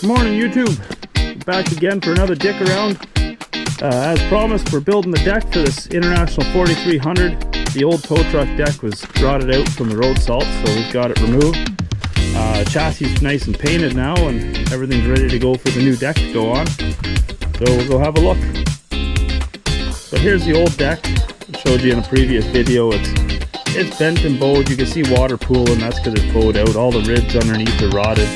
Morning YouTube, back again for another dick around. As promised, we're building the deck for this International 4300. The old tow truck deck was rotted out from the road salt, so we've got it removed. Chassis is nice and painted now, and everything's ready to go for the new deck to go on. So we'll go have a look. So here's the old deck. I showed you in a previous video. It's bent and bowed. You can see water pooling, that's because it's bowed out. All the ribs underneath are rotted.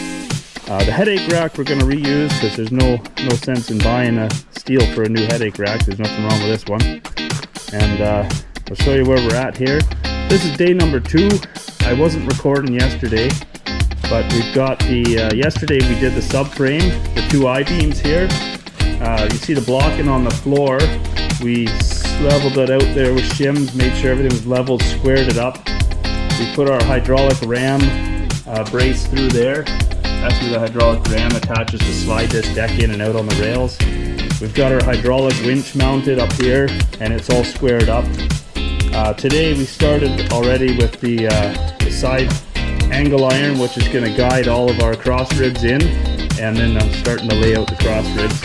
The headache rack we're going to reuse because there's no sense in buying a steel for a new headache rack. There's nothing wrong with this one. And I'll show you where we're at here. This is day number 2. I wasn't recording yesterday, but we've got the, yesterday we did the subframe, the 2 I-beams here. You see the blocking on the floor. We leveled it out there with shims, made sure everything was leveled, squared it up. We put our hydraulic ram brace through there. That's where the hydraulic ram attaches to slide this deck in and out on the rails. We've got our hydraulic winch mounted up here, and it's all squared up. Today we started already with the side angle iron, which is going to guide all of our cross ribs in, and then I'm starting to lay out the cross ribs.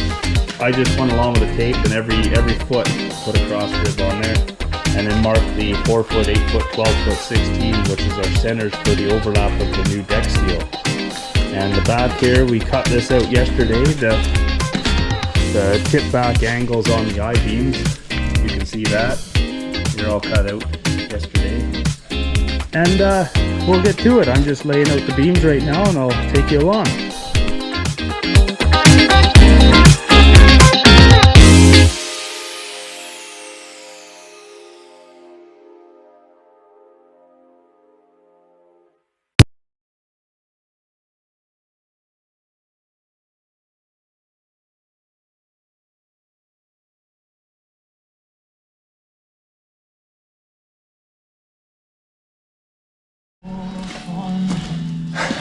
I just went along with the tape, and every foot put a cross rib on there, and then mark the 4 foot, 8 foot, 12 foot, 16, which is our centers for the overlap of the new deck steel. And the back here, we cut this out yesterday, the tip back angles on the I-beams. You can see that. They're all cut out yesterday. And we'll get to it. I'm just laying out the beams right now, and I'll take you along.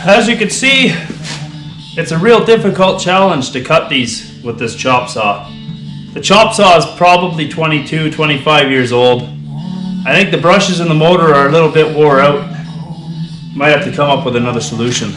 As you can see, it's a real difficult challenge to cut these with this chop saw. The chop saw is probably 22, 25 years old. I think the brushes in the motor are a little bit wore out. Might have to come up with another solution.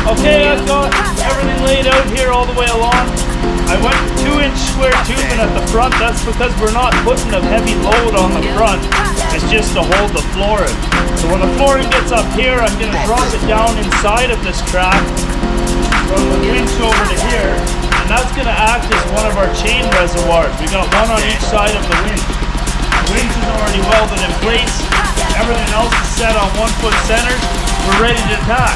Okay, I've got everything laid out here all the way along. I went 2-inch square tubing at the front. That's because we're not putting a heavy load on the front. It's just to hold the flooring. So when the flooring gets up here, I'm going to drop it down inside of this track from the winch over to here. And that's going to act as one of our chain reservoirs. We got one on each side of the winch. The winch is already welded in place. Everything else is set on 1 foot centers. We're ready to attack.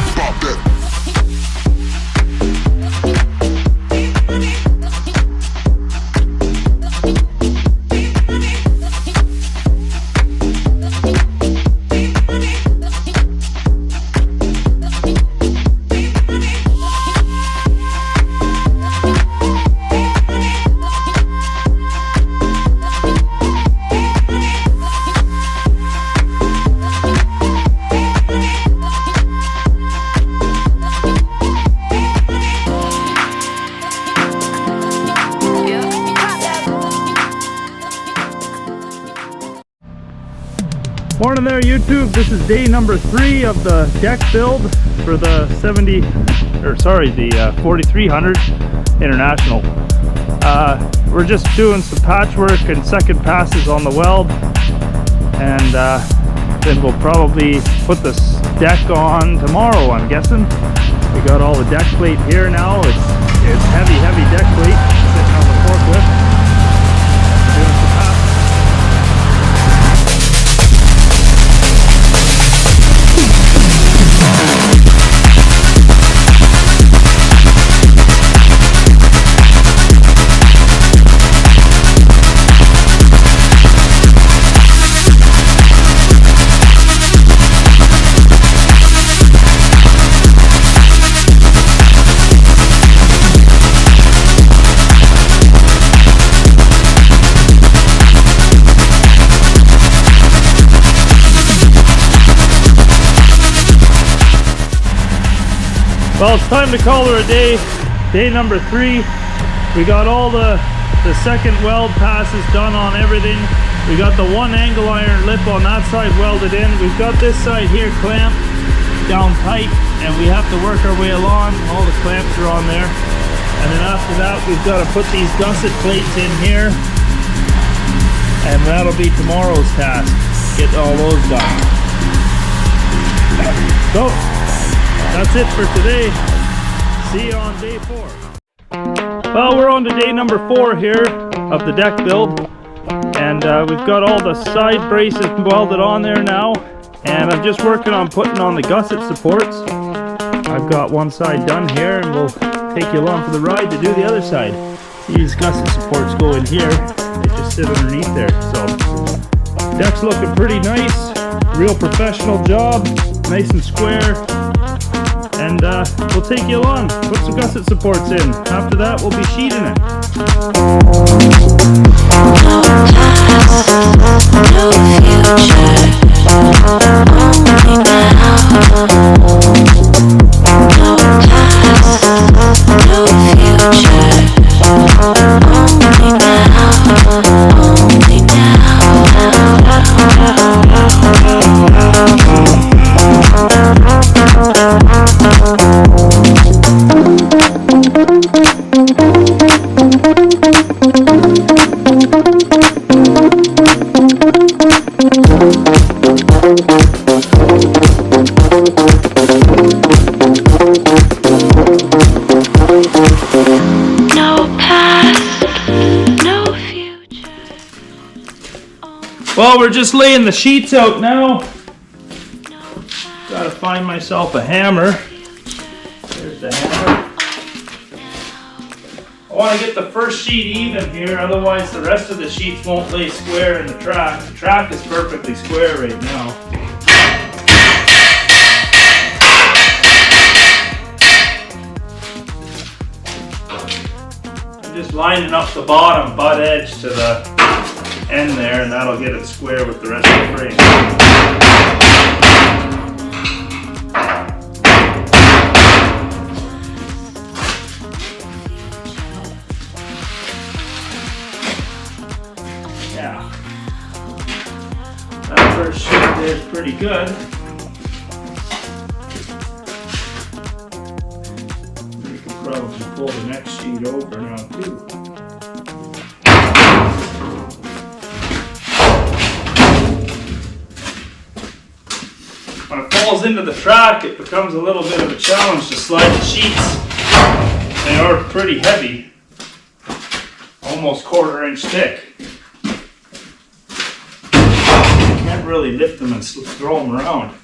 Morning there YouTube, this is day number 3 of the deck build for the 4300 International. We're just doing some patchwork and second passes on the weld, and then we'll probably put this deck on tomorrow, I'm guessing. We got all the deck plate here now. It's heavy deck plate sitting on the forklift. Doing some passes. Well, it's time to call her a day. Day number 3. We got all the second weld passes done on everything. We got the one angle iron lip on that side welded in. We've got this side here clamped down tight, and we have to work our way along. All the clamps are on there. And then after that, we've got to put these gusset plates in here. And that'll be tomorrow's task. Get all those done. So, that's it for today. See you on day 4. Well, we're on to day number 4 here of the deck build. And we've got all the side braces welded on there now. And I'm just working on putting on the gusset supports. I've got one side done here, and we'll take you along for the ride to do the other side. These gusset supports go in here. They just sit underneath there. So, deck's looking pretty nice. Real professional job. Nice and square. And we'll take you along, put some gusset supports in. After that, we'll be sheeting it. Well, we're just laying the sheets out now. Gotta find myself a hammer. There's the hammer. I want to get the first sheet even here, otherwise the rest of the sheets won't lay square in the track. The track is perfectly square right now. I'm just lining up the bottom butt edge to the end there, and that'll get it square with the rest of the frame. Yeah. That first sheet there is pretty good. We could probably pull the next sheet over now too. When it falls into the track, it becomes a little bit of a challenge to slide the sheets. They are pretty heavy, almost 1/4 inch thick. You can't really lift them and throw them around.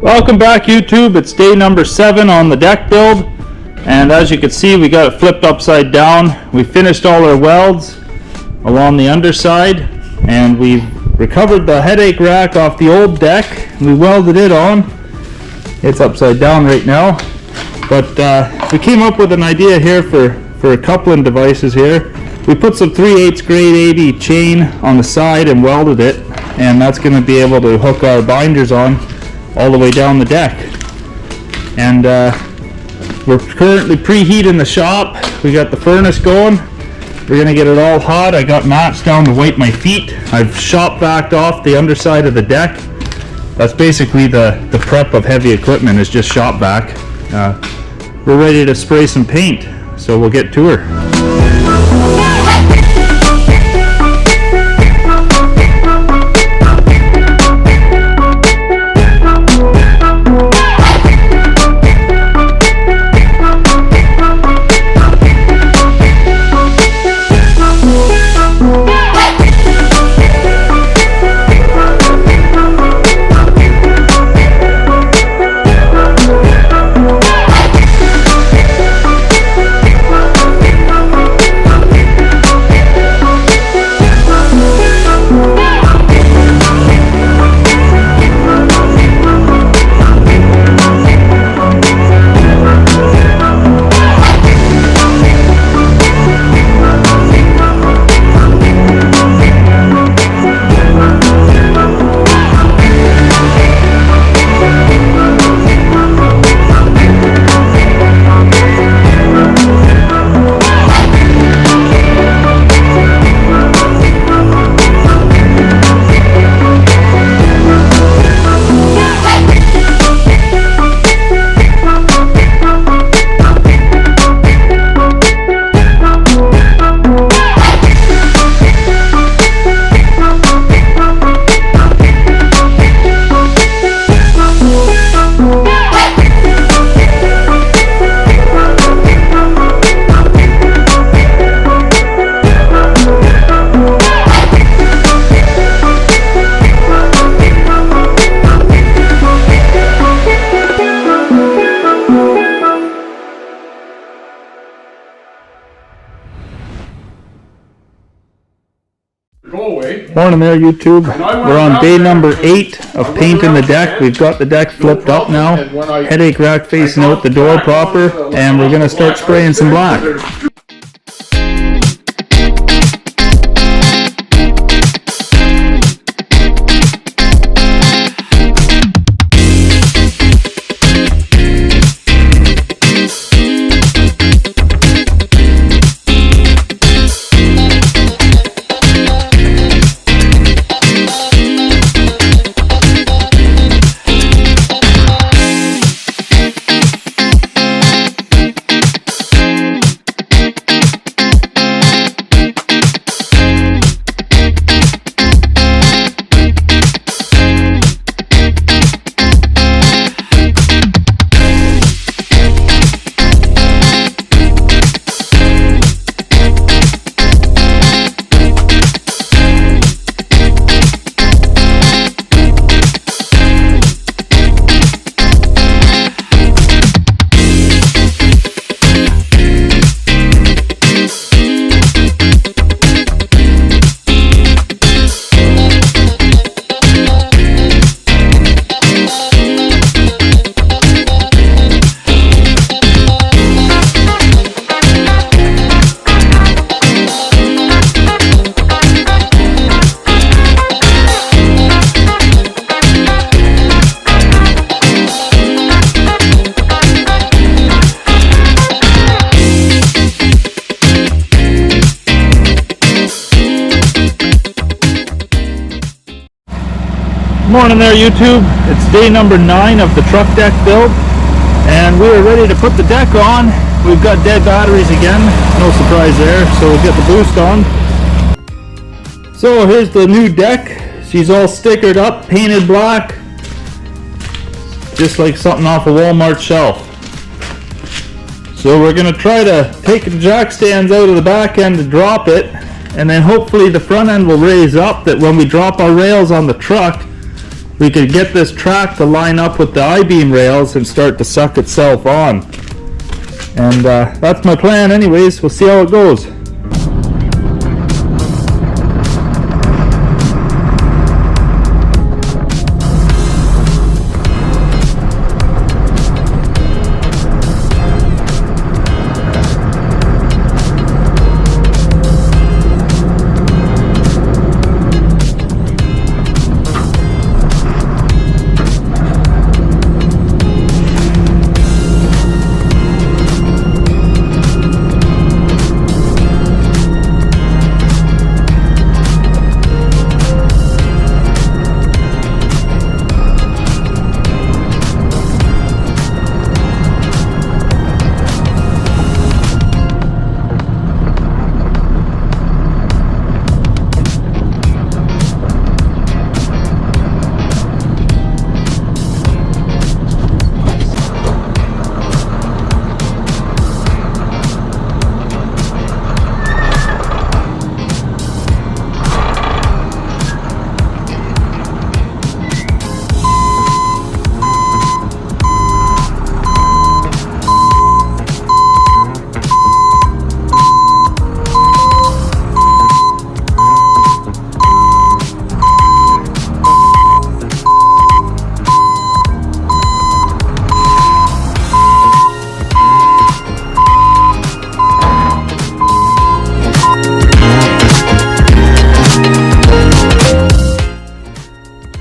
Welcome back, YouTube. It's day number 7 on the deck build, and as you can see, we got it flipped upside down. We finished all our welds along the underside, and we've recovered the headache rack off the old deck. We welded it on. It's upside down right now, but we came up with an idea here for a coupling devices here. we put some 3/8 grade 80 chain on the side and welded it, and that's going to be able to hook our binders on all the way down the deck. And we're currently preheating the shop. We got the furnace going. We're going to get it all hot. I got mats down to wipe my feet. I've shop vacked off the underside of the deck. That's basically the prep of heavy equipment, is just shop vac. We're ready to spray some paint, so we'll get to her. Morning there, YouTube. We're on day number 8 of painting the deck. We've got the deck flipped up now, headache rack facing out the door proper, and we're going to start spraying some black. Morning there, YouTube. It's day number 9 of the truck deck build, and we are ready to put the deck on. We've got dead batteries again, no surprise there, so we'll get the boost on. So here's the new deck. She's all stickered up, painted black, just like something off a Walmart shelf. So we're going to try to take the jack stands out of the back end to drop it, and then hopefully the front end will raise up, that when we drop our rails on the truck, we could get this track to line up with the I-beam rails and start to suck itself on. And that's my plan anyways. We'll see how it goes.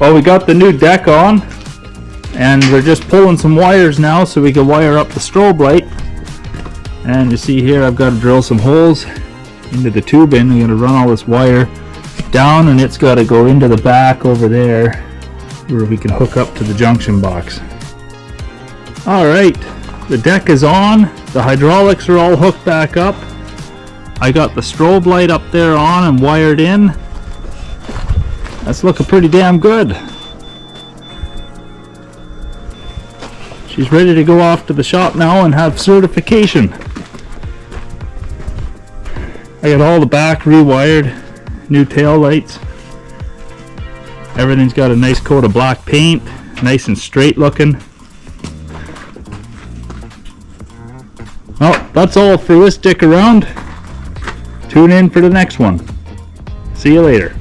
Well, we got the new deck on, and we're just pulling some wires now so we can wire up the strobe light. And you see here, I've got to drill some holes into the tubing. I'm going to run all this wire down, and it's got to go into the back over there where we can hook up to the junction box. Alright, the deck is on, the hydraulics are all hooked back up. I got the strobe light up there on and wired in. That's looking pretty damn good. She's ready to go off to the shop now and have certification. I got all the back rewired, new tail lights. Everything's got a nice coat of black paint, nice and straight looking. Well, that's all for this dick around. Tune in for the next one. See you later.